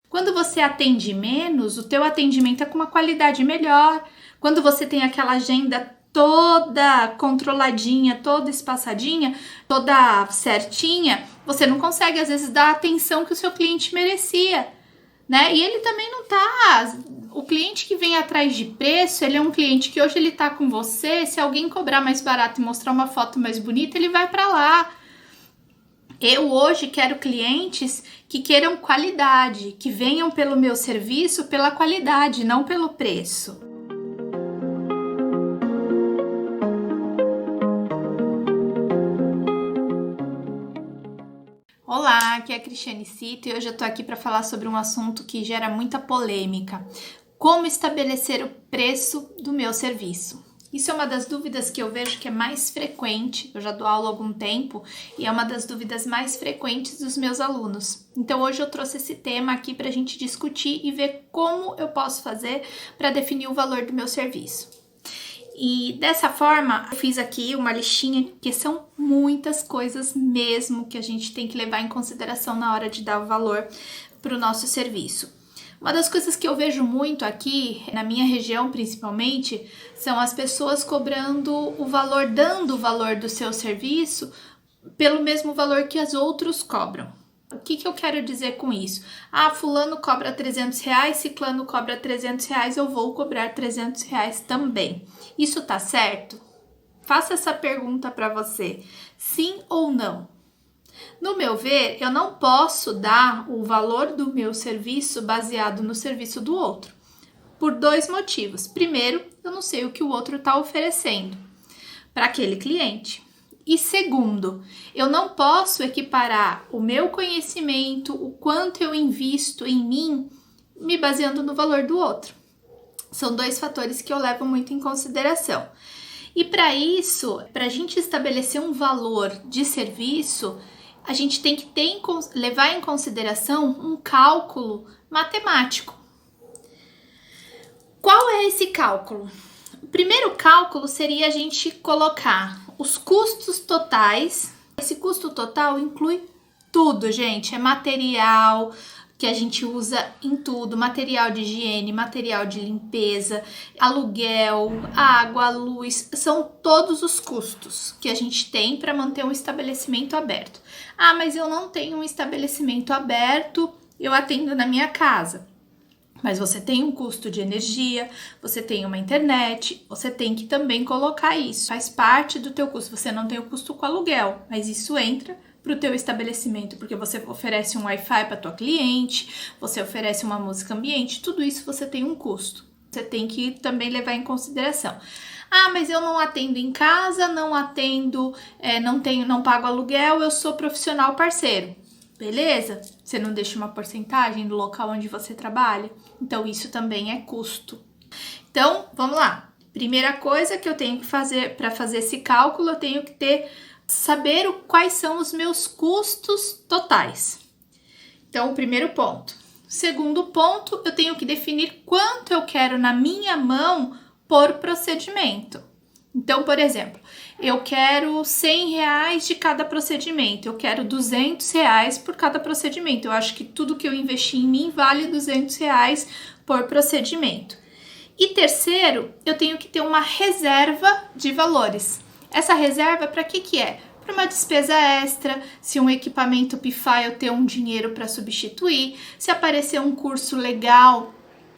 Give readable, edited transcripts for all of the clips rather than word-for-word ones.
Quando você atende menos, o teu atendimento é com uma qualidade melhor. Quando você tem aquela agenda toda controladinha, toda espaçadinha, toda certinha, você não consegue, às vezes, dar a atenção que o seu cliente merecia, né? E ele também não tá... O cliente que vem atrás de preço, ele é um cliente que hoje ele tá com você, se alguém cobrar mais barato e mostrar uma foto mais bonita, ele vai para lá. Eu hoje quero clientes que queiram qualidade, que venham pelo meu serviço pela qualidade, não pelo preço. Olá, aqui é a Cristiane Cito e hoje eu tô aqui para falar sobre um assunto que gera muita polêmica. Como estabelecer o preço do meu serviço? Isso é uma das dúvidas que eu vejo que é mais frequente, eu já dou aula há algum tempo, e é uma das dúvidas mais frequentes dos meus alunos. Então hoje eu trouxe esse tema aqui para a gente discutir e ver como eu posso fazer para definir o valor do meu serviço. E dessa forma, eu fiz aqui uma listinha, que são muitas coisas mesmo que a gente tem que levar em consideração na hora de dar o valor para o nosso serviço. Uma das coisas que eu vejo muito aqui, na minha região principalmente, são as pessoas cobrando o valor, dando o valor do seu serviço pelo mesmo valor que as outros cobram. O que eu quero dizer com isso? Ah, fulano cobra R$300, ciclano cobra R$300, eu vou cobrar R$300 também. Isso tá certo? Faça essa pergunta para você, sim ou não? No meu ver, eu não posso dar o valor do meu serviço baseado no serviço do outro, por dois motivos. Primeiro, eu não sei o que o outro está oferecendo para aquele cliente. E segundo, eu não posso equiparar o meu conhecimento, o quanto eu invisto em mim, me baseando no valor do outro. São dois fatores que eu levo muito em consideração. E para isso, para a gente estabelecer um valor de serviço, a gente tem que levar em consideração um cálculo matemático. Qual é esse cálculo? O primeiro cálculo seria a gente colocar os custos totais. Esse custo total inclui tudo, gente. É material que a gente usa em tudo, material de higiene, material de limpeza, aluguel, água, luz, são todos os custos que a gente tem para manter um estabelecimento aberto. Ah, mas eu não tenho um estabelecimento aberto, eu atendo na minha casa. Mas você tem um custo de energia, você tem uma internet, você tem que também colocar isso. Faz parte do teu custo. Você não tem o custo com aluguel, mas isso entra para o teu estabelecimento, porque você oferece um Wi-Fi para tua cliente, você oferece uma música ambiente, tudo isso você tem um custo. Você tem que também levar em consideração. Ah, mas eu não atendo em casa, não atendo, não pago aluguel, eu sou profissional parceiro. Beleza? Você não deixa uma porcentagem do local onde você trabalha? Então, isso também é custo. Então, vamos lá. Primeira coisa que eu tenho que fazer para fazer esse cálculo, eu tenho que saber quais são os meus custos totais. Então, o primeiro ponto. Segundo ponto, eu tenho que definir quanto eu quero na minha mão por procedimento. Então, por exemplo, eu quero R$100 de cada procedimento, eu quero R$200 por cada procedimento. Eu acho que tudo que eu investi em mim vale R$200 por procedimento. E terceiro, eu tenho que ter uma reserva de valores. Essa reserva, para que é? Para uma despesa extra, se um equipamento pifar, eu ter um dinheiro para substituir, se aparecer um curso legal,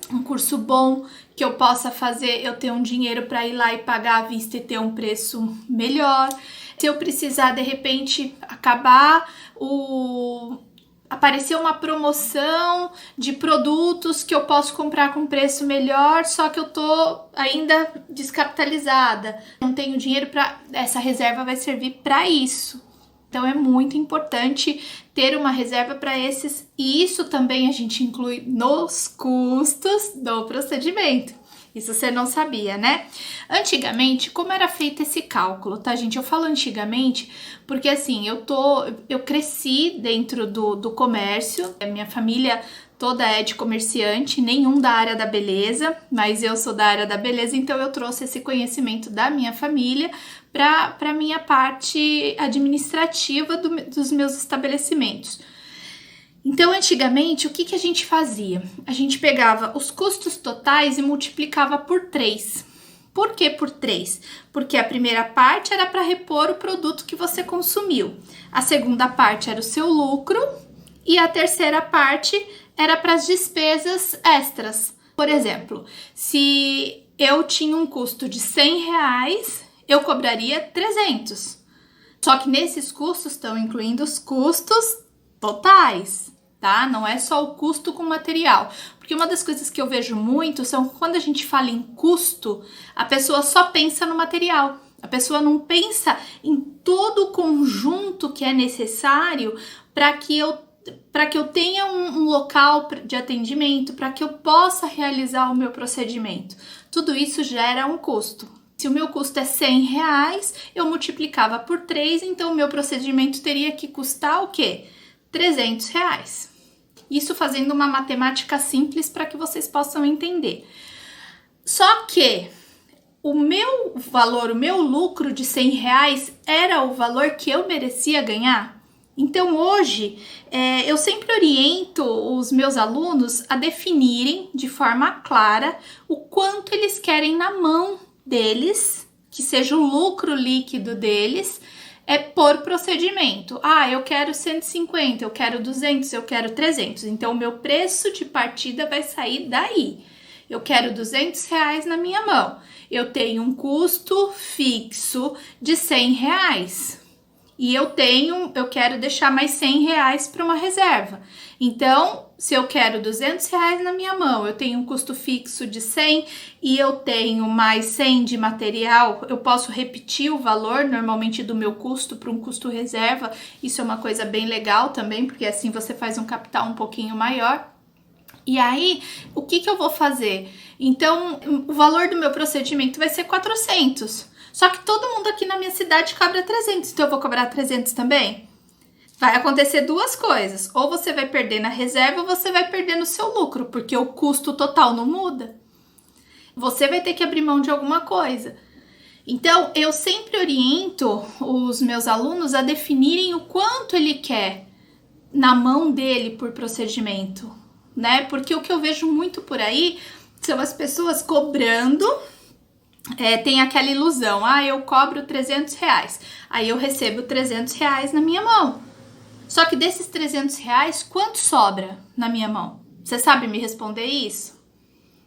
um curso bom que eu possa fazer, eu ter um dinheiro para ir lá e pagar à vista e ter um preço melhor. Se eu precisar, de repente, aparecer uma promoção de produtos que eu posso comprar com preço melhor, só que eu tô ainda descapitalizada, não tenho dinheiro essa reserva vai servir para isso. Então é muito importante ter uma reserva para esses, e isso também a gente inclui nos custos do procedimento. Isso você não sabia, né? Antigamente, como era feito esse cálculo, tá, gente? Eu falo antigamente porque, assim, eu cresci dentro do comércio, a minha família toda é de comerciante, nenhum da área da beleza, mas eu sou da área da beleza, então eu trouxe esse conhecimento da minha família para a minha parte administrativa dos meus estabelecimentos. Então, antigamente, o que que a gente fazia? A gente pegava os custos totais e multiplicava por 3. Por que por 3? Porque a primeira parte era para repor o produto que você consumiu, a segunda parte era o seu lucro e a terceira parte era para as despesas extras. Por exemplo, se eu tinha um custo de R$100, eu cobraria 300. Só que nesses custos estão incluindo os custos totais, tá? Não é só o custo com material. Porque uma das coisas que eu vejo muito são quando a gente fala em custo, a pessoa só pensa no material. A pessoa não pensa em todo o conjunto que é necessário para que eu tenha um local de atendimento, para que eu possa realizar o meu procedimento. Tudo isso gera um custo. Se o meu custo é R$100, eu multiplicava por 3, então o meu procedimento teria que custar o quê? R$300. Isso fazendo uma matemática simples para que vocês possam entender. Só que o meu valor, o meu lucro de R$100 era o valor que eu merecia ganhar. Então hoje eu sempre oriento os meus alunos a definirem de forma clara o quanto eles querem na mão deles, que seja o lucro líquido deles, por procedimento. Eu quero 150, eu quero 200, eu quero 300. Então, o meu preço de partida vai sair daí. Eu quero R$200 na minha mão. Eu tenho um custo fixo de R$100. E eu quero deixar mais R$100 para uma reserva. Então, se eu quero R$200 na minha mão, eu tenho um custo fixo de 100 e eu tenho mais 100 de material, eu posso repetir o valor normalmente do meu custo para um custo reserva. Isso é uma coisa bem legal também, porque assim você faz um capital um pouquinho maior. E aí, o que eu vou fazer? Então, o valor do meu procedimento vai ser 400. Só que todo mundo aqui na minha cidade cobra 300, então eu vou cobrar 300 também? Vai acontecer duas coisas, ou você vai perder na reserva ou você vai perder no seu lucro, porque o custo total não muda. Você vai ter que abrir mão de alguma coisa. Então, eu sempre oriento os meus alunos a definirem o quanto ele quer na mão dele por procedimento, né? Porque o que eu vejo muito por aí são as pessoas cobrando. Tem aquela ilusão, eu cobro R$300, aí eu recebo R$300 na minha mão. Só que desses R$300, quanto sobra na minha mão? Você sabe me responder isso?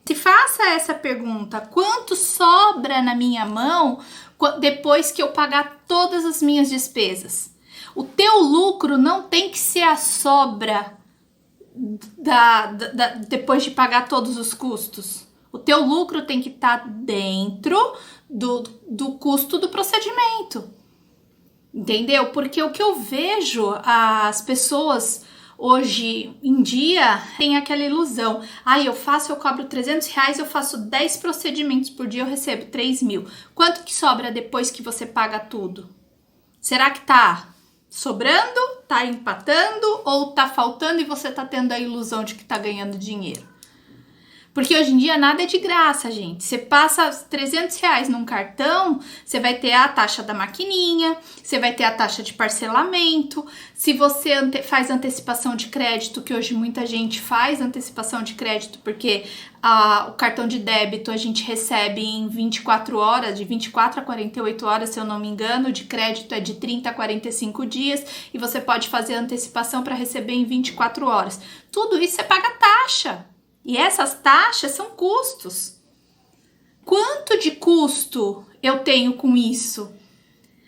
Se faça essa pergunta, quanto sobra na minha mão depois que eu pagar todas as minhas despesas? O teu lucro não tem que ser a sobra depois de pagar todos os custos. O teu lucro tem que estar dentro do custo do procedimento. Entendeu? Porque o que eu vejo, as pessoas hoje em dia tem aquela ilusão. Eu cobro R$300, eu faço 10 procedimentos por dia, eu recebo 3.000. Quanto que sobra depois que você paga tudo? Será que tá sobrando, tá empatando ou tá faltando e você tá tendo a ilusão de que tá ganhando dinheiro? Porque hoje em dia nada é de graça, gente. Você passa R$300 num cartão, você vai ter a taxa da maquininha, você vai ter a taxa de parcelamento. Se você faz antecipação de crédito, que hoje muita gente faz antecipação de crédito, porque o cartão de débito a gente recebe em 24 horas, de 24 a 48 horas, se eu não me engano, de crédito é de 30 a 45 dias, e você pode fazer antecipação para receber em 24 horas. Tudo isso você paga taxa. E essas taxas são custos. Quanto de custo eu tenho com isso?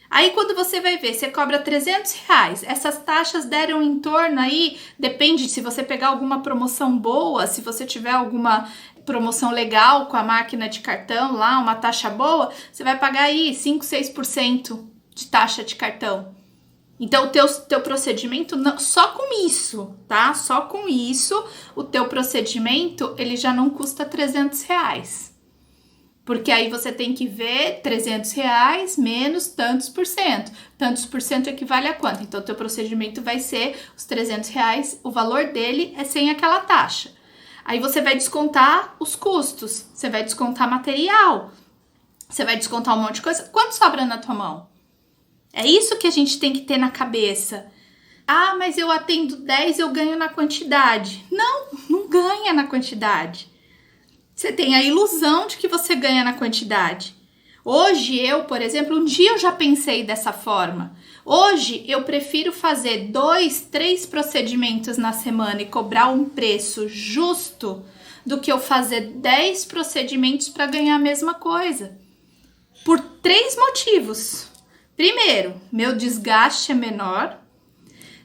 Aí quando você vai ver, você cobra R$300. Essas taxas deram em torno aí, depende se você pegar alguma promoção boa, se você tiver alguma promoção legal com a máquina de cartão lá, uma taxa boa, você vai pagar aí 5, 6% de taxa de cartão. Então, o teu procedimento, só com isso, tá? Só com isso, o teu procedimento, ele já não custa R$300. Porque aí você tem que ver R$300 menos tantos por cento. Tantos por cento equivale a quanto? Então, o teu procedimento vai ser os R$300, o valor dele é sem aquela taxa. Aí você vai descontar os custos, você vai descontar material, você vai descontar um monte de coisa. Quanto sobra na tua mão? É isso que a gente tem que ter na cabeça. Ah, mas eu atendo 10, eu ganho na quantidade. Não, não ganha na quantidade. Você tem a ilusão de que você ganha na quantidade. Hoje eu, por exemplo, um dia eu já pensei dessa forma. Hoje eu prefiro fazer 2, 3 procedimentos na semana e cobrar um preço justo do que eu fazer 10 procedimentos para ganhar a mesma coisa. Por 3 motivos. Primeiro, meu desgaste é menor.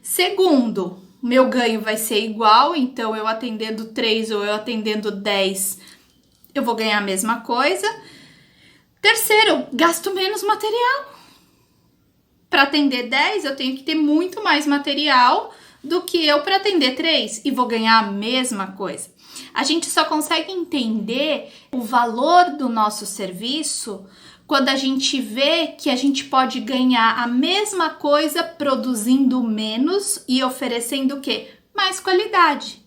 Segundo, meu ganho vai ser igual, então eu atendendo 3 ou eu atendendo 10, eu vou ganhar a mesma coisa. Terceiro, eu gasto menos material. Para atender 10, eu tenho que ter muito mais material do que eu para atender 3 e vou ganhar a mesma coisa. A gente só consegue entender o valor do nosso serviço quando a gente vê que a gente pode ganhar a mesma coisa produzindo menos e oferecendo o quê? Mais qualidade.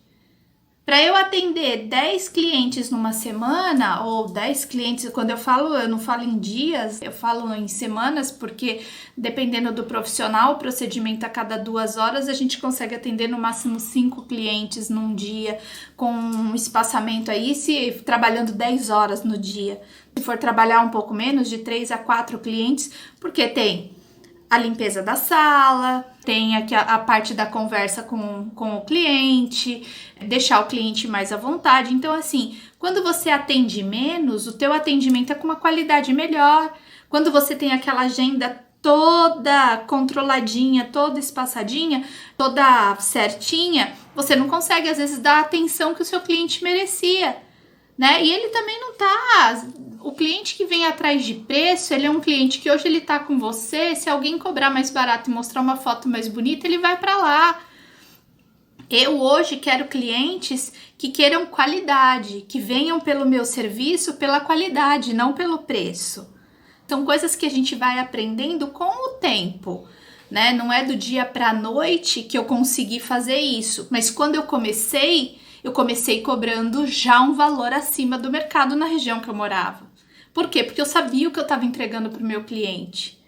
Para eu atender 10 clientes numa semana, ou 10 clientes, quando eu falo, eu não falo em dias, eu falo em semanas, porque dependendo do profissional, o procedimento a cada 2 horas, a gente consegue atender no máximo 5 clientes num dia, com um espaçamento aí, se trabalhando 10 horas no dia. Se for trabalhar um pouco menos, de 3 a 4 clientes, porque tem a limpeza da sala, tem aqui a parte da conversa com o cliente, deixar o cliente mais à vontade. Então, assim, quando você atende menos, o teu atendimento é com uma qualidade melhor. Quando você tem aquela agenda toda controladinha, toda espaçadinha, toda certinha, você não consegue, às vezes, dar a atenção que o seu cliente merecia, né? E ele também não tá... O cliente que vem atrás de preço, ele é um cliente que hoje ele tá com você, se alguém cobrar mais barato e mostrar uma foto mais bonita, ele vai para lá. Eu hoje quero clientes que queiram qualidade, que venham pelo meu serviço pela qualidade, não pelo preço. São coisas que a gente vai aprendendo com o tempo, né? Não é do dia para a noite que eu consegui fazer isso, mas quando eu comecei cobrando já um valor acima do mercado na região que eu morava. Por quê? Porque eu sabia o que eu estava entregando para o meu cliente.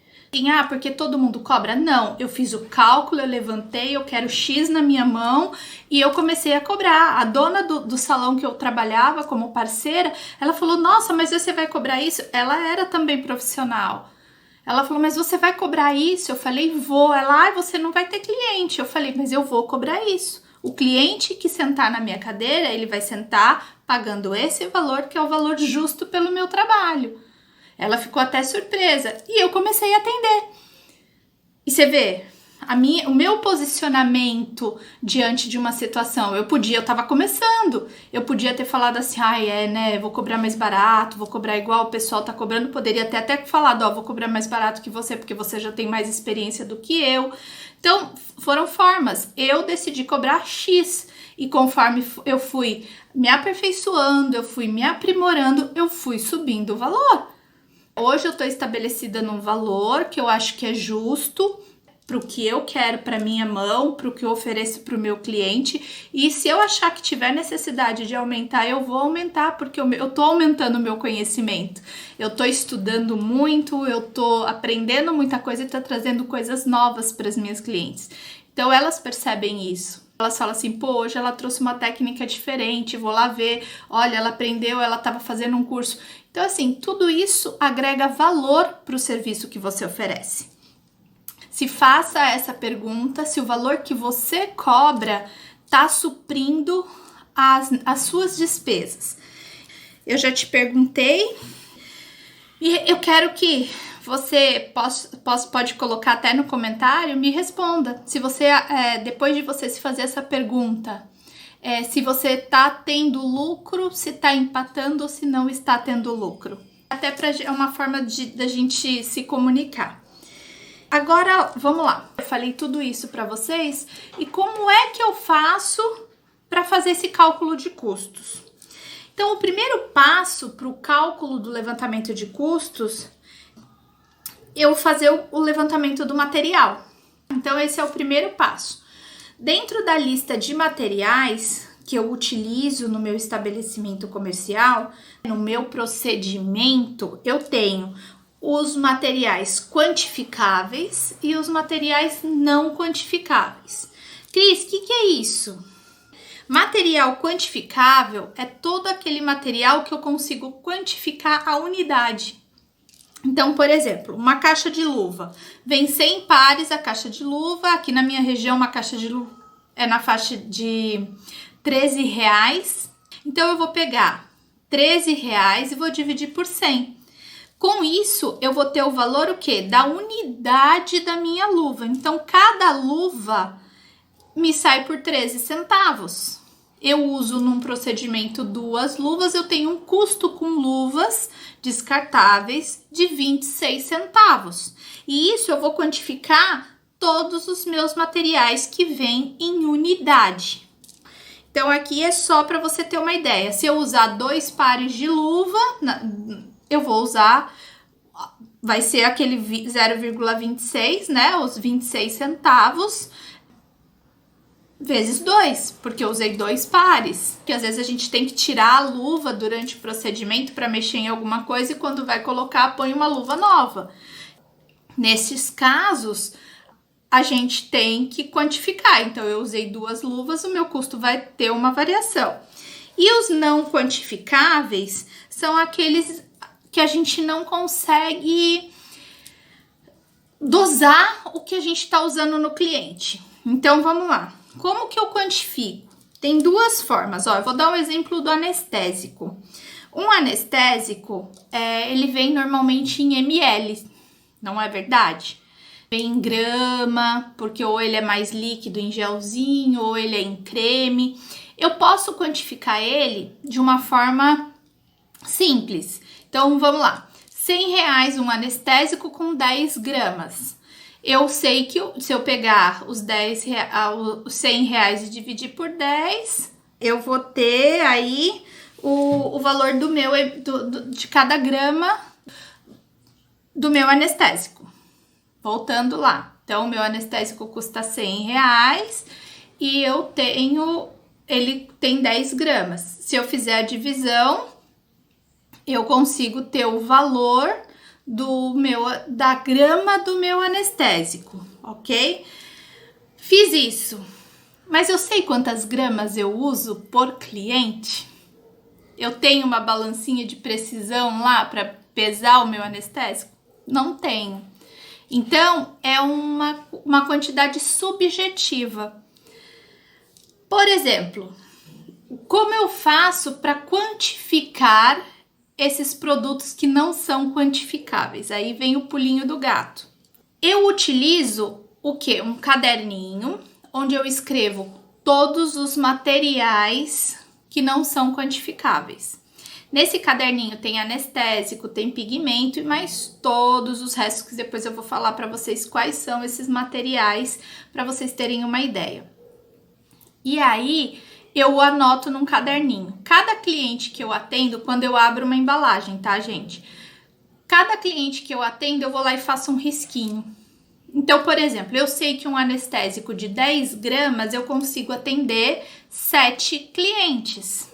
Porque todo mundo cobra? Não, eu fiz o cálculo, eu levantei, eu quero X na minha mão e eu comecei a cobrar. A dona do salão que eu trabalhava como parceira, ela falou, nossa, mas você vai cobrar isso? Ela era também profissional. Ela falou, mas você vai cobrar isso? Eu falei, vou. Ela, você não vai ter cliente. Eu falei, mas eu vou cobrar isso. O cliente que sentar na minha cadeira, ele vai sentar pagando esse valor, que é o valor justo pelo meu trabalho. Ela ficou até surpresa e eu comecei a atender. E você vê, o meu posicionamento diante de uma situação, eu tava começando, eu podia ter falado assim, vou cobrar mais barato, vou cobrar igual o pessoal tá cobrando, poderia ter até falado, vou cobrar mais barato que você, porque você já tem mais experiência do que eu. Então, foram formas, eu decidi cobrar X, e conforme eu fui me aperfeiçoando, eu fui me aprimorando, eu fui subindo o valor. Hoje eu estou estabelecida num valor que eu acho que é justo para o que eu quero para minha mão, para o que eu ofereço para o meu cliente. E se eu achar que tiver necessidade de aumentar, eu vou aumentar, porque eu estou aumentando o meu conhecimento. Eu estou estudando muito, eu estou aprendendo muita coisa e estou trazendo coisas novas para as minhas clientes. Então elas percebem isso. Elas falam assim, hoje ela trouxe uma técnica diferente, vou lá ver, olha, ela aprendeu, ela estava fazendo um curso. Então, assim, tudo isso agrega valor para o serviço que você oferece. Se faça essa pergunta, se o valor que você cobra está suprindo as suas despesas. Eu já te perguntei e eu quero que você pode colocar até no comentário, me responda. Se você, depois de você se fazer essa pergunta, se você está tendo lucro, se está empatando ou se não está tendo lucro. Até é uma forma da gente se comunicar. Agora, vamos lá. Eu falei tudo isso para vocês. E como é que eu faço para fazer esse cálculo de custos? Então, o primeiro passo para o cálculo do levantamento de custos, eu fazer o levantamento do material. Então, esse é o primeiro passo. Dentro da lista de materiais que eu utilizo no meu estabelecimento comercial, no meu procedimento, eu tenho os materiais quantificáveis e os materiais não quantificáveis. Cris, o que é isso? Material quantificável é todo aquele material que eu consigo quantificar a unidade. Então, por exemplo, uma caixa de luva. Vem 100 pares a caixa de luva. Aqui na minha região, uma caixa de luva é na faixa de R$13. Então, eu vou pegar R$13 e vou dividir por 100. Com isso, eu vou ter o valor o quê? Da unidade da minha luva. Então, cada luva me sai por 13 centavos. Eu uso num procedimento 2 luvas, eu tenho um custo com luvas descartáveis de 26 centavos. E isso eu vou quantificar todos os meus materiais que vêm em unidade. Então, aqui é só para você ter uma ideia. Se eu usar 2 pares de luva, eu vou usar, vai ser aquele 0,26, né? Os 26 centavos vezes 2, porque eu usei 2 pares. Que às vezes a gente tem que tirar a luva durante o procedimento para mexer em alguma coisa e quando vai colocar, põe uma luva nova. Nesses casos, a gente tem que quantificar. Então, eu usei 2 luvas, o meu custo vai ter uma variação. E os não quantificáveis são aqueles que a gente não consegue dosar o que a gente está usando no cliente. Então, vamos lá. Como que eu quantifico? Tem 2 formas. Ó, eu vou dar um exemplo do anestésico. Um anestésico, ele vem normalmente em ml, não é verdade? Vem em grama, porque ou ele é mais líquido em gelzinho, ou ele é em creme. Eu posso quantificar ele de uma forma simples. Então, vamos lá. R$100 um anestésico com 10 gramas. Eu sei que se eu pegar os R$100 e dividir por 10, eu vou ter aí o valor do meu, de cada grama do meu anestésico. Voltando lá. Então, o meu anestésico custa R$100 e ele tem 10 gramas. Se eu fizer a divisão, eu consigo ter o valor da grama do meu anestésico, ok? Fiz isso, mas eu sei quantas gramas eu uso por cliente? Eu tenho uma balancinha de precisão lá para pesar o meu anestésico? Não tenho. Então, é uma quantidade subjetiva. Por exemplo, como eu faço para quantificar esses produtos que não são quantificáveis? Aí vem o pulinho do gato. Eu utilizo o quê? Um caderninho onde eu escrevo todos os materiais que não são quantificáveis. Nesse caderninho tem anestésico, tem pigmento e mais todos os restos que depois eu vou falar para vocês quais são esses materiais para vocês terem uma ideia. E aí eu anoto num caderninho. Cada cliente que eu atendo, quando eu abro uma embalagem, tá, gente? Cada cliente que eu atendo, eu vou lá e faço um risquinho. Então, por exemplo, eu sei que um anestésico de 10 gramas eu consigo atender 7 clientes.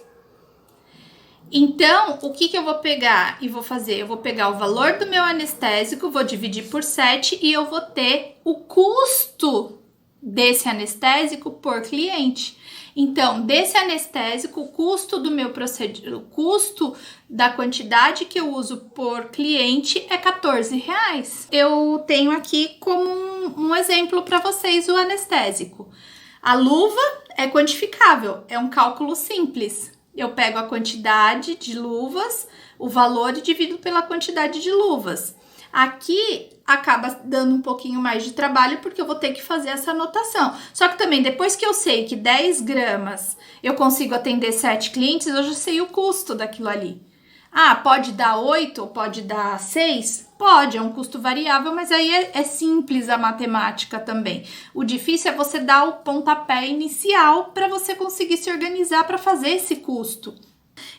Então, o que eu vou pegar e vou fazer? Eu vou pegar o valor do meu anestésico, vou dividir por 7 e eu vou ter o custo desse anestésico por cliente. Então, desse anestésico, o custo do meu procedimento, o custo da quantidade que eu uso por cliente é R$14. Eu tenho aqui como um exemplo para vocês o anestésico. A luva é quantificável, é um cálculo simples. Eu pego a quantidade de luvas, o valor e divido pela quantidade de luvas. Aqui acaba dando um pouquinho mais de trabalho porque eu vou ter que fazer essa anotação. Só que também, depois que eu sei que 10 gramas eu consigo atender 7 clientes, eu já sei o custo daquilo ali. Ah, pode dar 8 ou pode dar 6? Pode, é um custo variável, mas aí é simples a matemática também. O difícil é você dar o pontapé inicial para você conseguir se organizar para fazer esse custo.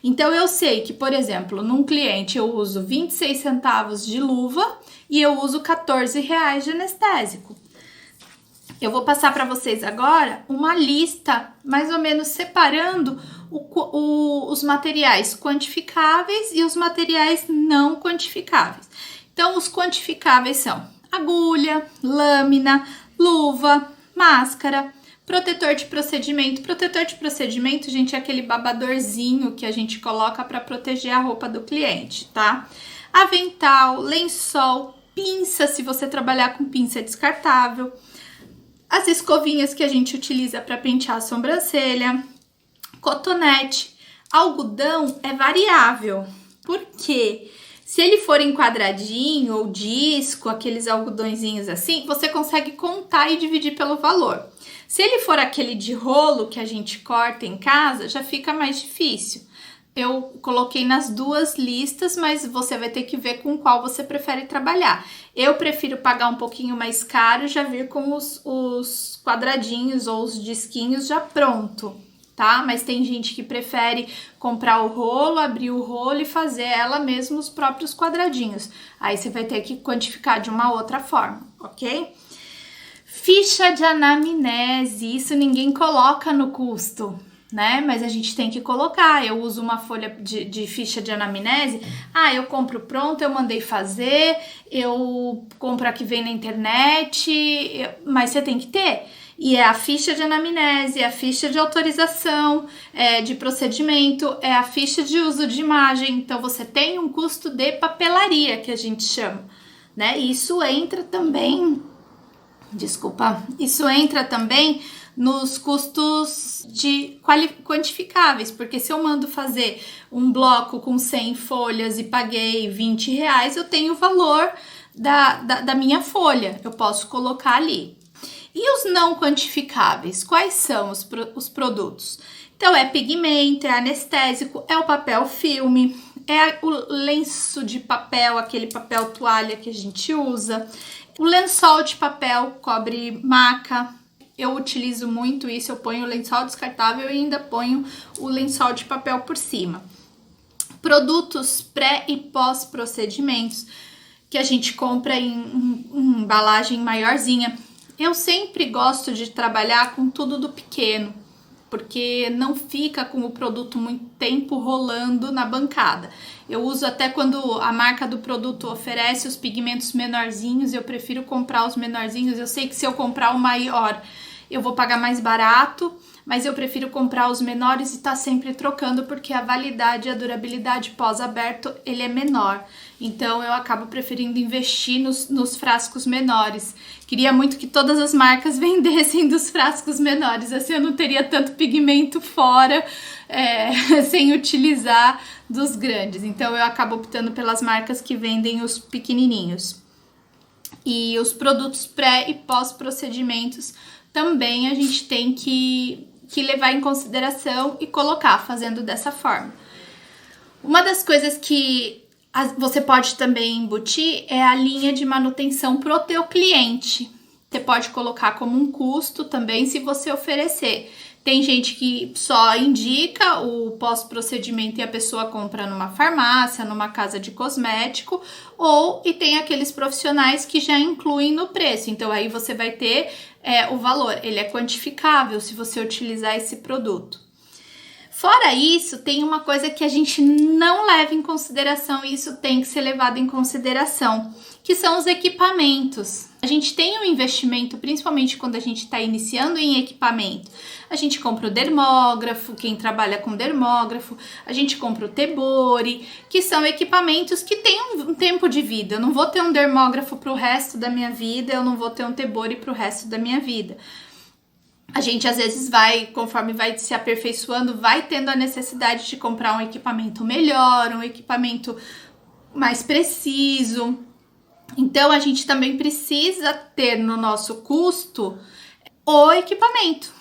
Então, eu sei que, por exemplo, num cliente eu uso 26 centavos de luva e eu uso R$14 de anestésico. Eu vou passar para vocês agora uma lista, mais ou menos separando os materiais quantificáveis e os materiais não quantificáveis. Então, os quantificáveis são agulha, lâmina, luva, máscara, protetor de procedimento. Protetor de procedimento, gente, é aquele babadorzinho que a gente coloca para proteger a roupa do cliente, tá? Avental, lençol, pinça, se você trabalhar com pinça descartável. As escovinhas que a gente utiliza para pentear a sobrancelha, cotonete. Algodão é variável, porque se ele for em quadradinho ou disco, aqueles algodõezinhos assim, você consegue contar e dividir pelo valor. Se ele for aquele de rolo que a gente corta em casa, já fica mais difícil. Eu coloquei nas duas listas, mas você vai ter que ver com qual você prefere trabalhar. Eu prefiro pagar um pouquinho mais caro e já vir com os quadradinhos ou os disquinhos já pronto, tá? Mas tem gente que prefere comprar o rolo, abrir o rolo e fazer ela mesma os próprios quadradinhos. Aí você vai ter que quantificar de uma outra forma, ok? Ficha de anamnese, isso ninguém coloca no custo, né? Mas a gente tem que colocar. Eu uso uma folha de ficha de anamnese. Eu compro pronto, eu mandei fazer, eu compro a que vem na internet, mas você tem que ter. E é a ficha de anamnese, é a ficha de autorização, de procedimento, é a ficha de uso de imagem. Então, você tem um custo de papelaria, que a gente chama, né? E isso entra também, isso entra também nos custos de quantificáveis, porque se eu mando fazer um bloco com 100 folhas e paguei R$20, eu tenho o valor da minha folha, eu posso colocar ali. E os não quantificáveis, quais são os produtos? Então, é pigmento, é anestésico, é o papel filme, é o lenço de papel, aquele papel toalha que a gente usa, o lençol de papel cobre maca. Eu utilizo muito isso, eu ponho o lençol descartável e ainda ponho o lençol de papel por cima. Produtos pré e pós procedimentos, que a gente compra em embalagem maiorzinha. Eu sempre gosto de trabalhar com tudo do pequeno, porque não fica com o produto muito tempo rolando na bancada. Eu uso até quando a marca do produto oferece os pigmentos menorzinhos, eu prefiro comprar os menorzinhos. Eu sei que se eu comprar o maior, eu vou pagar mais barato, mas eu prefiro comprar os menores e estar sempre trocando, porque a validade e a durabilidade pós-aberto, ele é menor. Então, eu acabo preferindo investir nos frascos menores. Queria muito que todas as marcas vendessem dos frascos menores, assim eu não teria tanto pigmento fora, sem utilizar dos grandes. Então, eu acabo optando pelas marcas que vendem os pequenininhos. E os produtos pré e pós-procedimentos também a gente tem que levar em consideração e colocar fazendo dessa forma. Uma das coisas que você pode também embutir é a linha de manutenção pro teu cliente. Você pode colocar como um custo também se você oferecer. Tem gente que só indica o pós-procedimento e a pessoa compra numa farmácia, numa casa de cosmético, e tem aqueles profissionais que já incluem no preço. Então, aí você vai ter o valor, ele é quantificável se você utilizar esse produto. Fora isso, tem uma coisa que a gente não leva em consideração e isso tem que ser levado em consideração, que são os equipamentos. A gente tem um investimento, principalmente quando a gente está iniciando em equipamento. A gente compra o dermógrafo, quem trabalha com dermógrafo, a gente compra o Tebori, que são equipamentos que têm um tempo de vida. Eu não vou ter um dermógrafo para o resto da minha vida, eu não vou ter um Tebori para o resto da minha vida. A gente às vezes conforme vai se aperfeiçoando, vai tendo a necessidade de comprar um equipamento melhor, um equipamento mais preciso. Então, a gente também precisa ter no nosso custo o equipamento.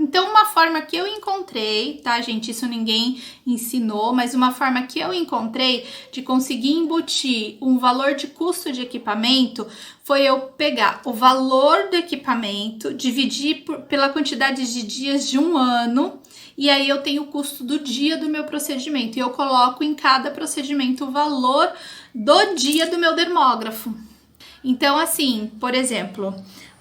Então, uma forma que eu encontrei, tá, gente? Isso ninguém ensinou, mas uma forma que eu encontrei de conseguir embutir um valor de custo de equipamento foi eu pegar o valor do equipamento, dividir pela quantidade de dias de um ano, e aí eu tenho o custo do dia do meu procedimento. E eu coloco em cada procedimento o valor do dia do meu dermógrafo. Então, assim, por exemplo,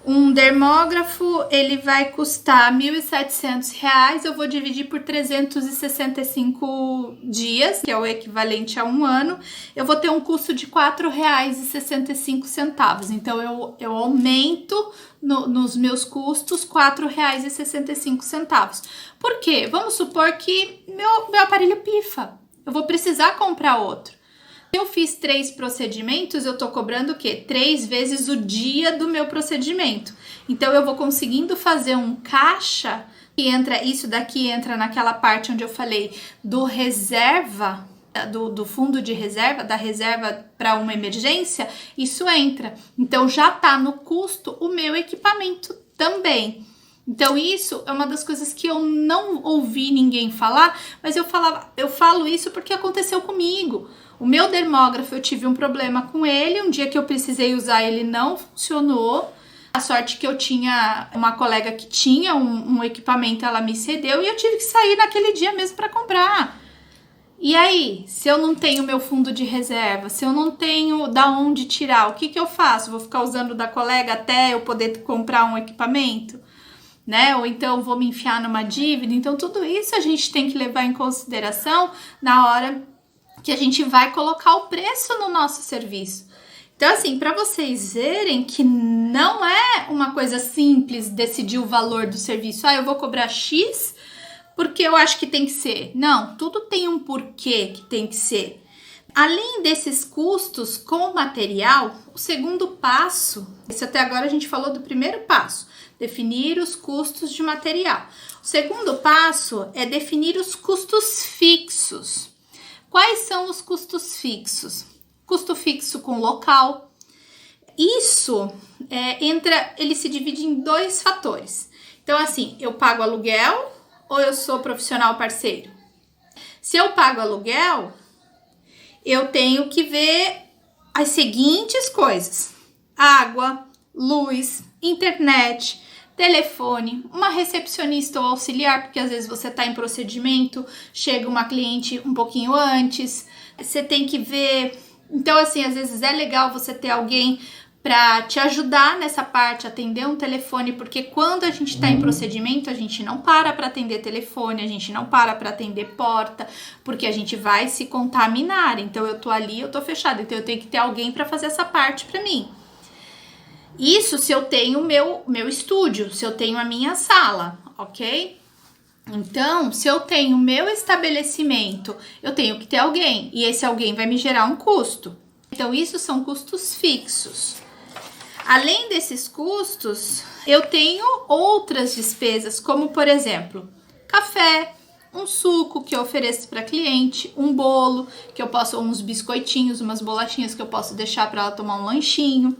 Um dermógrafo, ele vai custar R$ 1.700, eu vou dividir por 365 dias, que é o equivalente a um ano, eu vou ter um custo de R$ 4,65. Então, eu aumento nos meus custos R$ 4,65. Por quê? Vamos supor que meu aparelho pifa, eu vou precisar comprar outro. Se eu fiz 3 procedimentos, eu tô cobrando o quê? 3 vezes o dia do meu procedimento. Então, eu vou conseguindo fazer um caixa, que entra, isso daqui entra naquela parte onde eu falei do reserva, do fundo de reserva, da reserva para uma emergência, isso entra. Então, já tá no custo o meu equipamento também. Então, isso é uma das coisas que eu não ouvi ninguém falar, mas eu falo isso porque aconteceu comigo. O meu dermógrafo, eu tive um problema com ele, um dia que eu precisei usar ele não funcionou. A sorte que eu tinha uma colega que tinha um equipamento, ela me cedeu e eu tive que sair naquele dia mesmo para comprar. E aí, se eu não tenho meu fundo de reserva, se eu não tenho da onde tirar, o que eu faço? Vou ficar usando da colega até eu poder comprar um equipamento? Né? Ou então vou me enfiar numa dívida? Então, tudo isso a gente tem que levar em consideração na hora que a gente vai colocar o preço no nosso serviço. Então, assim, para vocês verem que não é uma coisa simples decidir o valor do serviço. Eu vou cobrar X porque eu acho que tem que ser. Não, tudo tem um porquê que tem que ser. Além desses custos com o material, o segundo passo, isso até agora a gente falou do primeiro passo, definir os custos de material. O segundo passo é definir os custos fixos. Quais são os custos fixos? Custo fixo com local. Isso ele se divide em 2 fatores. Então, assim, eu pago aluguel ou eu sou profissional parceiro? Se eu pago aluguel, eu tenho que ver as seguintes coisas: água, luz, internet, telefone, uma recepcionista ou auxiliar, porque às vezes você está em procedimento, chega uma cliente um pouquinho antes, você tem que ver. Então, assim, às vezes é legal você ter alguém para te ajudar nessa parte, atender um telefone, porque quando a gente está em procedimento, a gente não para atender telefone, a gente não para atender porta, porque a gente vai se contaminar. Então, eu tô ali, eu tô fechada, então eu tenho que ter alguém para fazer essa parte para mim. Isso se eu tenho meu estúdio, se eu tenho a minha sala, ok? Então, se eu tenho meu estabelecimento, eu tenho que ter alguém, e esse alguém vai me gerar um custo. Então, isso são custos fixos. Além desses custos, eu tenho outras despesas, como por exemplo, café, um suco que eu ofereço para cliente, um bolo que eu posso, uns biscoitinhos, umas bolachinhas que eu posso deixar para ela tomar um lanchinho.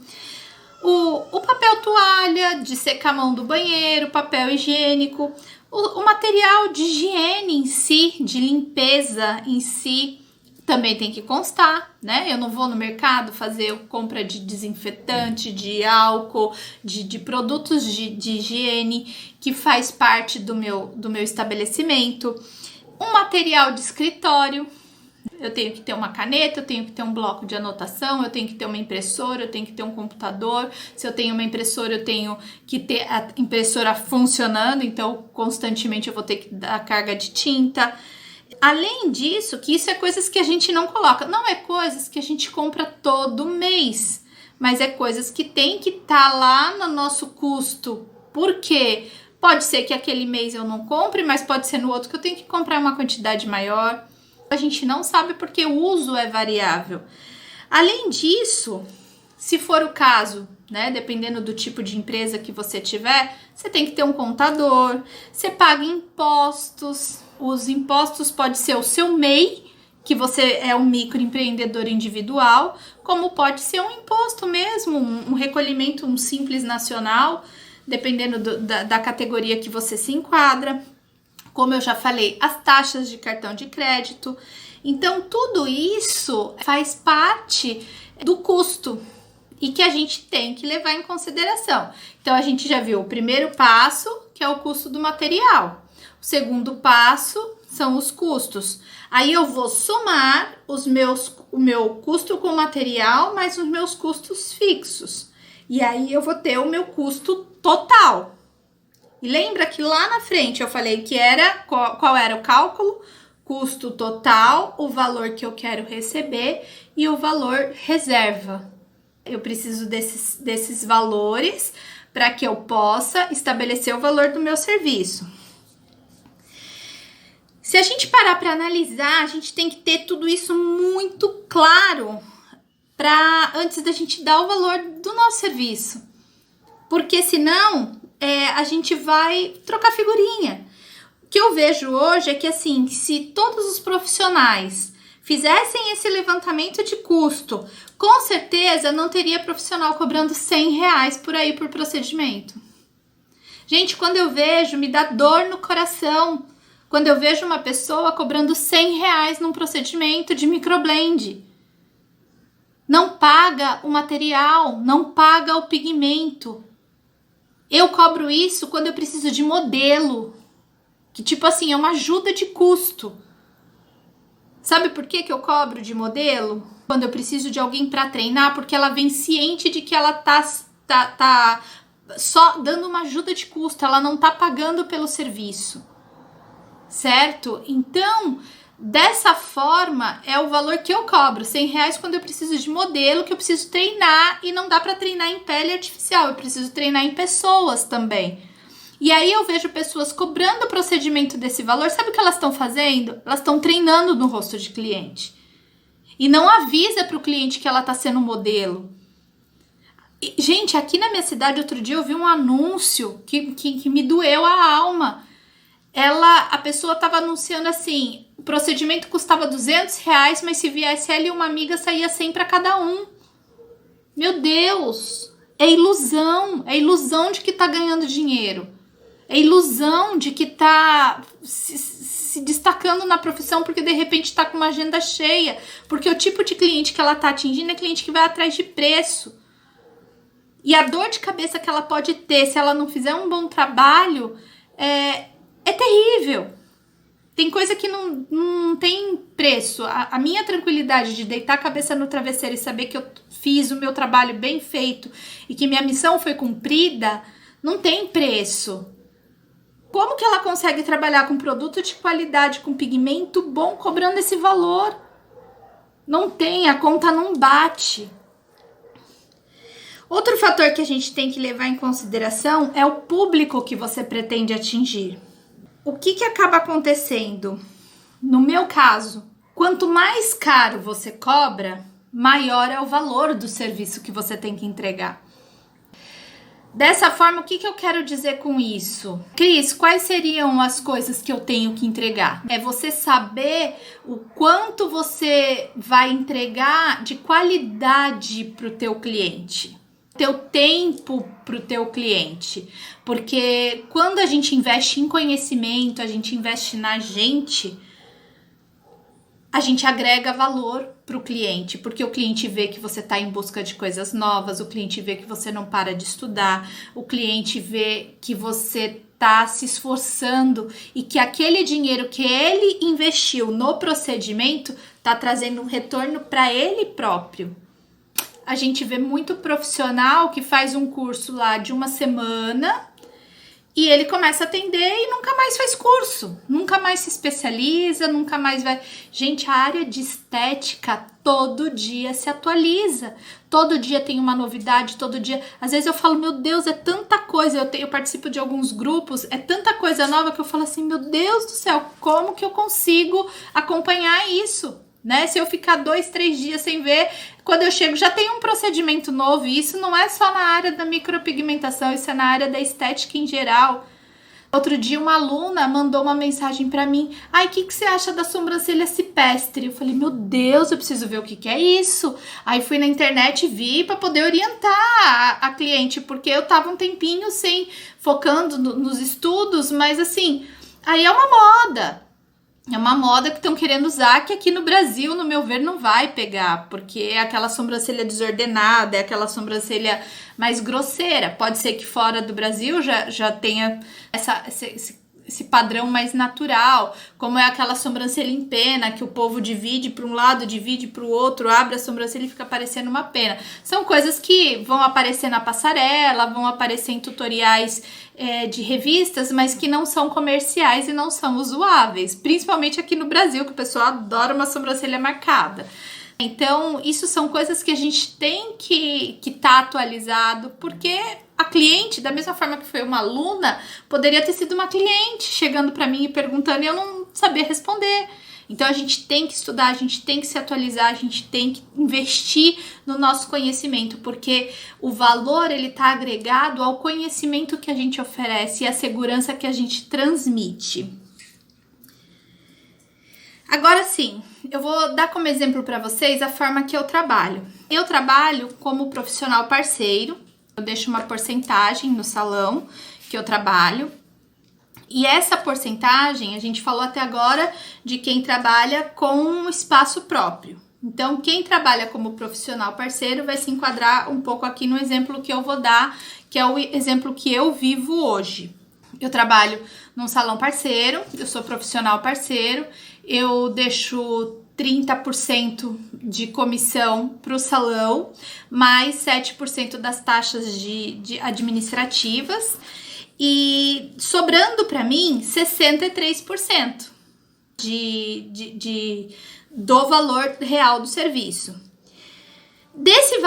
O papel toalha de secar a mão do banheiro, papel higiênico, o material de higiene em si, de limpeza em si, também tem que constar, né? Eu não vou no mercado fazer compra de desinfetante, de álcool, de produtos de higiene que faz parte do meu estabelecimento. Um material de escritório. Eu tenho que ter uma caneta, eu tenho que ter um bloco de anotação, eu tenho que ter uma impressora, eu tenho que ter um computador. Se eu tenho uma impressora, eu tenho que ter a impressora funcionando, então constantemente eu vou ter que dar carga de tinta. Além disso, que isso é coisas que a gente não coloca, não é coisas que a gente compra todo mês, mas é coisas que tem que estar lá no nosso custo. Por quê? Pode ser que aquele mês eu não compre, mas pode ser no outro que eu tenho que comprar uma quantidade maior. A gente não sabe porque o uso é variável. Além disso, se for o caso, né, dependendo do tipo de empresa que você tiver, você tem que ter um contador, você paga impostos. Os impostos pode ser o seu MEI, que você é um microempreendedor individual, como pode ser um imposto mesmo, um recolhimento, um simples nacional, dependendo da categoria que você se enquadra. Como eu já falei, as taxas de cartão de crédito. Então, tudo isso faz parte do custo e que a gente tem que levar em consideração. Então, a gente já viu o primeiro passo, que é o custo do material. O segundo passo são os custos. Aí eu vou somar o meu custo com material mais os meus custos fixos. E aí eu vou ter o meu custo total. E lembra que lá na frente eu falei que era qual era o cálculo? Custo total, o valor que eu quero receber e o valor reserva. Eu preciso desses valores para que eu possa estabelecer o valor do meu serviço. Se a gente parar para analisar, a gente tem que ter tudo isso muito claro antes da gente dar o valor do nosso serviço. Porque senão a gente vai trocar figurinha. O que eu vejo hoje é que assim, se todos os profissionais fizessem esse levantamento de custo, com certeza não teria profissional cobrando R$100 por aí por procedimento. Gente, quando eu vejo, me dá dor no coração. Quando eu vejo uma pessoa cobrando R$100 num procedimento de microblend. Não paga o material, não paga o pigmento. Eu cobro isso quando eu preciso de modelo. Que tipo assim, é uma ajuda de custo. Sabe por que eu cobro de modelo? Quando eu preciso de alguém para treinar, porque ela vem ciente de que ela tá só dando uma ajuda de custo, ela não tá pagando pelo serviço. Certo? Então, dessa forma, é o valor que eu cobro, R$100 quando eu preciso de modelo, que eu preciso treinar e não dá para treinar em pele artificial, eu preciso treinar em pessoas também. E aí eu vejo pessoas cobrando o procedimento desse valor, sabe o que elas estão fazendo? Elas estão treinando no rosto de cliente. E não avisa para o cliente que ela está sendo modelo. E, gente, aqui na minha cidade, outro dia eu vi um anúncio que me doeu a alma. A pessoa estava anunciando assim, o procedimento custava R$200, mas se viesse ela e uma amiga, saía 100 para cada um. Meu Deus, é ilusão de que tá ganhando dinheiro. É ilusão de que tá se destacando na profissão porque de repente tá com uma agenda cheia. Porque o tipo de cliente que ela tá atingindo é cliente que vai atrás de preço. E a dor de cabeça que ela pode ter se ela não fizer um bom trabalho é terrível. Tem coisa que não tem preço. A minha tranquilidade de deitar a cabeça no travesseiro e saber que eu fiz o meu trabalho bem feito e que minha missão foi cumprida, não tem preço. Como que ela consegue trabalhar com produto de qualidade, com pigmento bom, cobrando esse valor? Não tem, a conta não bate. Outro fator que a gente tem que levar em consideração é o público que você pretende atingir. O que acaba acontecendo? No meu caso, quanto mais caro você cobra, maior é o valor do serviço que você tem que entregar. Dessa forma, o que eu quero dizer com isso? Cris, quais seriam as coisas que eu tenho que entregar? É você saber o quanto você vai entregar de qualidade para o teu cliente. Teu tempo para o teu cliente. Porque quando a gente investe em conhecimento, a gente investe na gente, a gente agrega valor para o cliente, porque o cliente vê que você está em busca de coisas novas, o cliente vê que você não para de estudar, o cliente vê que você está se esforçando e que aquele dinheiro que ele investiu no procedimento está trazendo um retorno para ele próprio. A gente vê muito profissional que faz um curso lá de uma semana e ele começa a atender e nunca mais faz curso, nunca mais se especializa, nunca mais vai... Gente, a área de estética todo dia se atualiza, todo dia tem uma novidade, todo dia... Às vezes eu falo, meu Deus, é tanta coisa, eu participo de alguns grupos, é tanta coisa nova que eu falo assim, meu Deus do céu, como que eu consigo acompanhar isso? Né? Se eu ficar 2, 3 dias sem ver, quando eu chego já tem um procedimento novo, e isso não é só na área da micropigmentação, isso é na área da estética em geral. Outro dia uma aluna mandou uma mensagem pra mim, ai, o que você acha da sobrancelha cipestre? Eu falei, meu Deus, eu preciso ver o que é isso. Aí fui na internet e vi pra poder orientar a cliente, porque eu tava um tempinho focando nos estudos, mas assim, aí é uma moda. É uma moda que estão querendo usar, que aqui no Brasil, no meu ver, não vai pegar, porque é aquela sobrancelha desordenada, é aquela sobrancelha mais grosseira. Pode ser que fora do Brasil já tenha esse padrão mais natural, como é aquela sobrancelha em pena, que o povo divide para um lado, divide para o outro, abre a sobrancelha e fica parecendo uma pena. São coisas que vão aparecer na passarela, vão aparecer em tutoriais de revistas, mas que não são comerciais e não são usuáveis, principalmente aqui no Brasil, que o pessoal adora uma sobrancelha marcada. Então, isso são coisas que a gente tem que estar atualizado, porque a cliente, da mesma forma que foi uma aluna, poderia ter sido uma cliente chegando para mim e perguntando e eu não sabia responder. Então, a gente tem que estudar, a gente tem que se atualizar, a gente tem que investir no nosso conhecimento, porque o valor, ele está agregado ao conhecimento que a gente oferece e à segurança que a gente transmite. Agora sim, eu vou dar como exemplo para vocês a forma que eu trabalho. Eu trabalho como profissional parceiro, eu deixo uma porcentagem no salão que eu trabalho. E essa porcentagem, a gente falou até agora de quem trabalha com um espaço próprio. Então, quem trabalha como profissional parceiro vai se enquadrar um pouco aqui no exemplo que eu vou dar, que é o exemplo que eu vivo hoje. Eu trabalho num salão parceiro, eu sou profissional parceiro, eu deixo 30% de comissão para o salão, mais 7% das taxas de administrativas e sobrando para mim 63% do valor real do serviço. Desse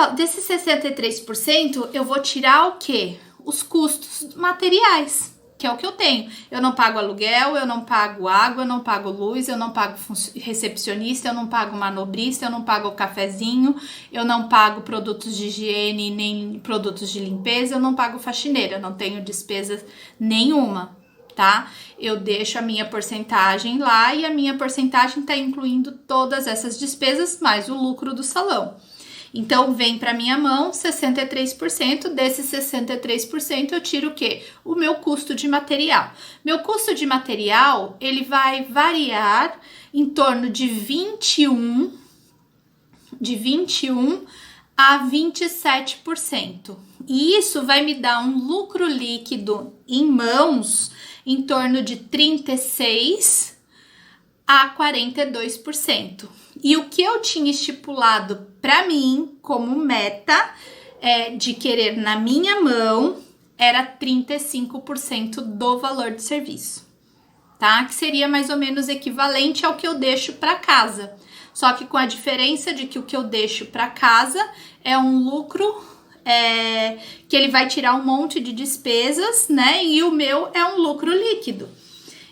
63%, eu vou tirar o quê? Os custos materiais, que é o que eu tenho. Eu não pago aluguel, eu não pago água, eu não pago luz, eu não pago recepcionista, eu não pago manobrista, eu não pago cafezinho, eu não pago produtos de higiene, nem produtos de limpeza, eu não pago faxineira, eu não tenho despesa nenhuma, tá? Eu deixo a minha porcentagem lá e a minha porcentagem tá incluindo todas essas despesas, mais o lucro do salão. Então, vem para minha mão 63%, desses 63% eu tiro o quê? O meu custo de material. Meu custo de material, ele vai variar em torno de 21 a 27%. E isso vai me dar um lucro líquido em mãos em torno de 36 a 42%. E o que eu tinha estipulado para mim como meta de querer na minha mão era 35% do valor do serviço, tá? Que seria mais ou menos equivalente ao que eu deixo para casa. Só que com a diferença de que o que eu deixo para casa é um lucro que ele vai tirar um monte de despesas, né? E o meu é um lucro líquido.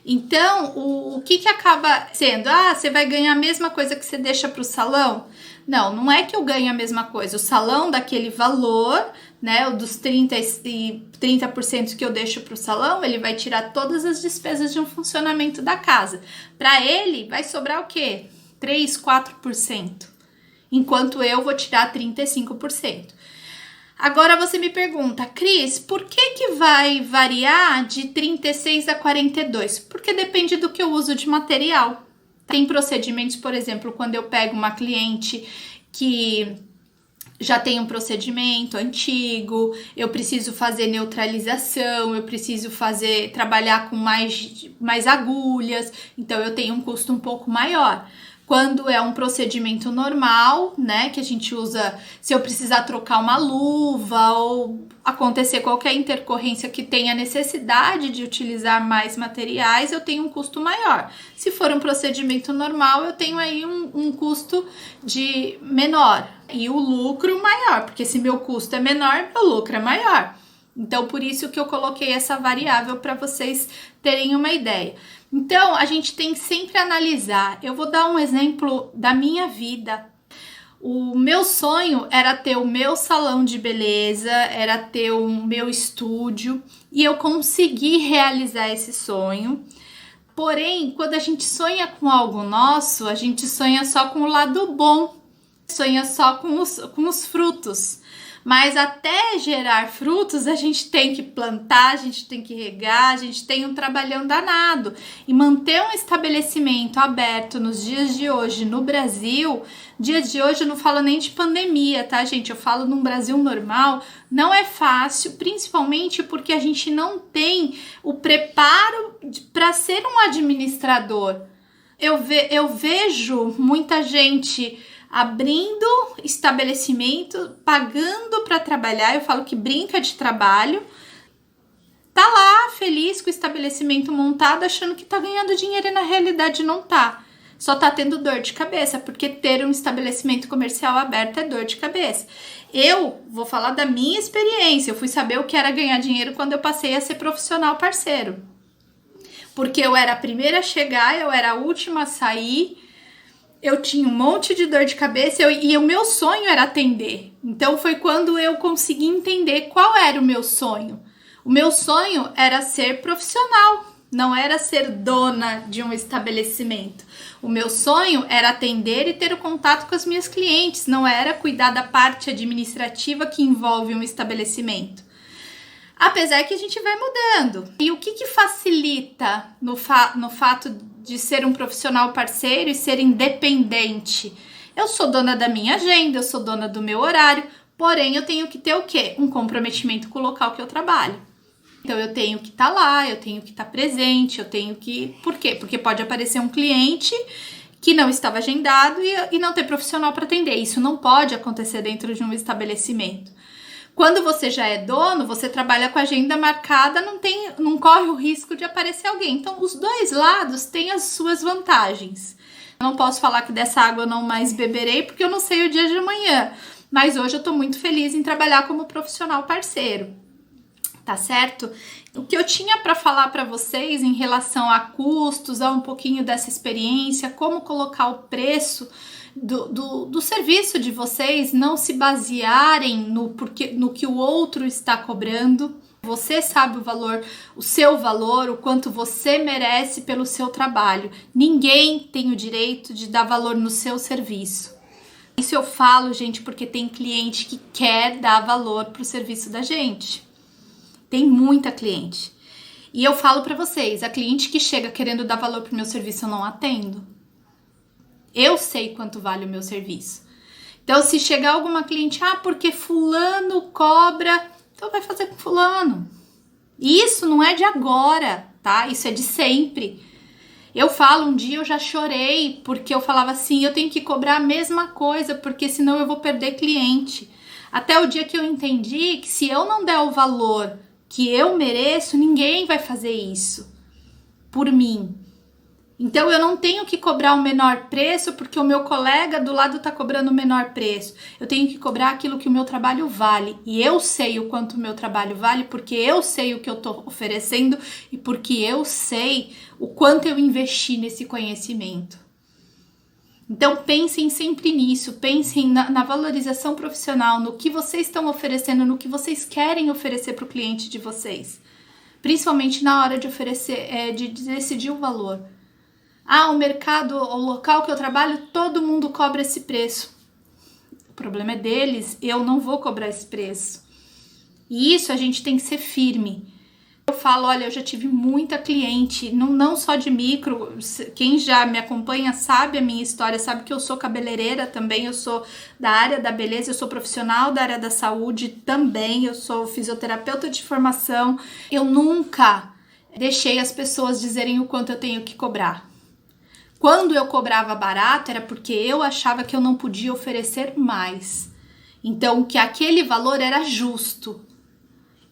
Então, o que acaba sendo? Ah, você vai ganhar a mesma coisa que você deixa para o salão? Não, não é que eu ganho a mesma coisa. O salão daquele valor, né, o dos 30% que eu deixo para o salão, ele vai tirar todas as despesas de um funcionamento da casa. Para ele, vai sobrar o quê? 3, 4%. Enquanto eu vou tirar 35%. Agora você me pergunta, Cris, por que vai variar de 36 a 42? Porque depende do que eu uso de material. Tem procedimentos, por exemplo, quando eu pego uma cliente que já tem um procedimento antigo, eu preciso fazer neutralização, eu preciso trabalhar com mais agulhas, então eu tenho um custo um pouco maior. Quando é um procedimento normal, né, que a gente usa, se eu precisar trocar uma luva ou acontecer qualquer intercorrência que tenha necessidade de utilizar mais materiais, eu tenho um custo maior. Se for um procedimento normal, eu tenho aí um custo de menor e o lucro maior, porque se meu custo é menor, meu lucro é maior. Então, por isso que eu coloquei essa variável para vocês terem uma ideia. Então, a gente tem que sempre analisar. Eu vou dar um exemplo da minha vida. O meu sonho era ter o meu salão de beleza, era ter o meu estúdio, e eu consegui realizar esse sonho. Porém, quando a gente sonha com algo nosso, a gente sonha só com o lado bom, sonha só com os frutos. Mas até gerar frutos, a gente tem que plantar, a gente tem que regar, a gente tem um trabalhão danado. E manter um estabelecimento aberto nos dias de hoje no Brasil, dias de hoje eu não falo nem de pandemia, tá, gente? Eu falo num Brasil normal, não é fácil, principalmente porque a gente não tem o preparo para ser um administrador. Eu vejo muita gente abrindo estabelecimento, pagando para trabalhar, eu falo que brinca de trabalho, tá lá feliz com o estabelecimento montado, achando que tá ganhando dinheiro e na realidade não tá. Só tá tendo dor de cabeça, porque ter um estabelecimento comercial aberto é dor de cabeça. Eu vou falar da minha experiência, eu fui saber o que era ganhar dinheiro quando eu passei a ser profissional parceiro. Porque eu era a primeira a chegar, eu era a última a sair, eu tinha um monte de dor de cabeça e o meu sonho era atender. Então foi quando eu consegui entender qual era o meu sonho. O meu sonho era ser profissional, não era ser dona de um estabelecimento. O meu sonho era atender e ter o contato com as minhas clientes, não era cuidar da parte administrativa que envolve um estabelecimento. Apesar que a gente vai mudando. E o que facilita no fato de ser um profissional parceiro e ser independente? Eu sou dona da minha agenda, eu sou dona do meu horário, porém eu tenho que ter o quê? Um comprometimento com o local que eu trabalho. Então eu tenho que estar lá, eu tenho que estar presente, eu tenho que... Por quê? Porque pode aparecer um cliente que não estava agendado e não ter profissional para atender. Isso não pode acontecer dentro de um estabelecimento. Quando você já é dono, você trabalha com a agenda marcada, não corre o risco de aparecer alguém. Então, os dois lados têm as suas vantagens. Eu não posso falar que dessa água eu não mais beberei, porque eu não sei o dia de amanhã. Mas hoje eu tô muito feliz em trabalhar como profissional parceiro. Tá certo? O que eu tinha para falar para vocês em relação a custos, a um pouquinho dessa experiência, como colocar o preço do serviço de vocês, não se basearem no que o outro está cobrando. Você sabe o valor, o seu valor, o quanto você merece pelo seu trabalho. Ninguém tem o direito de dar valor no seu serviço. Isso eu falo, gente, porque tem cliente que quer dar valor pro serviço da gente. Tem muita cliente. E eu falo para vocês, a cliente que chega querendo dar valor pro meu serviço, eu não atendo. Eu sei quanto vale o meu serviço. Então, se chegar alguma cliente, porque fulano cobra, então vai fazer com fulano. E isso não é de agora, tá? Isso é de sempre. Eu falo, um dia eu já chorei, porque eu falava assim, eu tenho que cobrar a mesma coisa, porque senão eu vou perder cliente. Até o dia que eu entendi que se eu não der o valor que eu mereço, ninguém vai fazer isso por mim. Então, eu não tenho que cobrar o menor preço porque o meu colega do lado está cobrando o menor preço. Eu tenho que cobrar aquilo que o meu trabalho vale. E eu sei o quanto o meu trabalho vale porque eu sei o que eu estou oferecendo e porque eu sei o quanto eu investi nesse conhecimento. Então, pensem sempre nisso. Pensem na valorização profissional, no que vocês estão oferecendo, no que vocês querem oferecer para o cliente de vocês. Principalmente na hora de oferecer, de decidir o valor. O mercado, o local que eu trabalho, todo mundo cobra esse preço. O problema é deles, eu não vou cobrar esse preço. E isso a gente tem que ser firme. Eu falo, olha, eu já tive muita cliente, não só de micro, quem já me acompanha sabe a minha história, sabe que eu sou cabeleireira também, eu sou da área da beleza, eu sou profissional da área da saúde também, eu sou fisioterapeuta de formação. Eu nunca deixei as pessoas dizerem o quanto eu tenho que cobrar. Quando eu cobrava barato era porque eu achava que eu não podia oferecer mais. Então, que aquele valor era justo.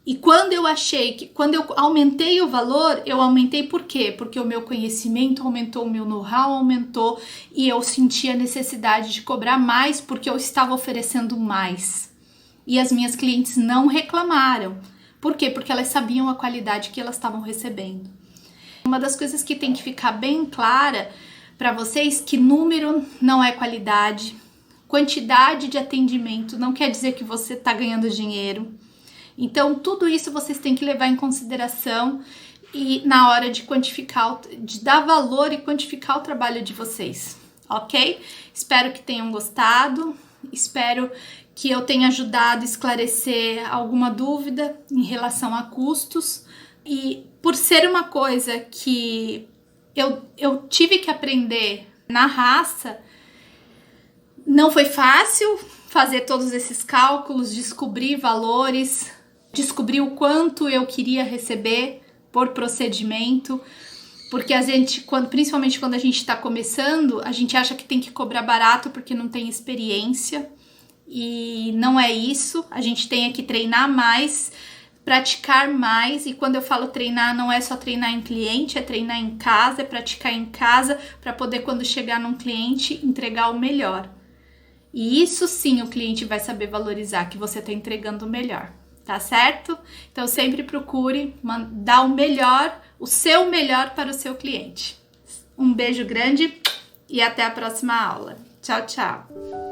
E quando eu aumentei o valor, eu aumentei por quê? Porque o meu conhecimento aumentou, o meu know-how aumentou e eu senti a necessidade de cobrar mais porque eu estava oferecendo mais. E as minhas clientes não reclamaram. Por quê? Porque elas sabiam a qualidade que elas estavam recebendo. Uma das coisas que tem que ficar bem clara para vocês que número não é qualidade, quantidade de atendimento não quer dizer que você está ganhando dinheiro. Então, tudo isso vocês têm que levar em consideração e na hora de quantificar, de dar valor e quantificar o trabalho de vocês, ok? Espero que tenham gostado, espero que eu tenha ajudado a esclarecer alguma dúvida em relação a custos. E por ser uma coisa que eu tive que aprender na raça, não foi fácil fazer todos esses cálculos, descobrir valores, descobrir o quanto eu queria receber por procedimento, porque a gente, principalmente quando a gente está começando, a gente acha que tem que cobrar barato porque não tem experiência, e não é isso. A gente tem que treinar mais, praticar mais, e quando eu falo treinar, não é só treinar em cliente, é treinar em casa, é praticar em casa, para poder, quando chegar num cliente, entregar o melhor. E isso sim o cliente vai saber valorizar, que você está entregando o melhor, tá certo? Então sempre procure dar o melhor, o seu melhor para o seu cliente. Um beijo grande e até a próxima aula. Tchau, tchau!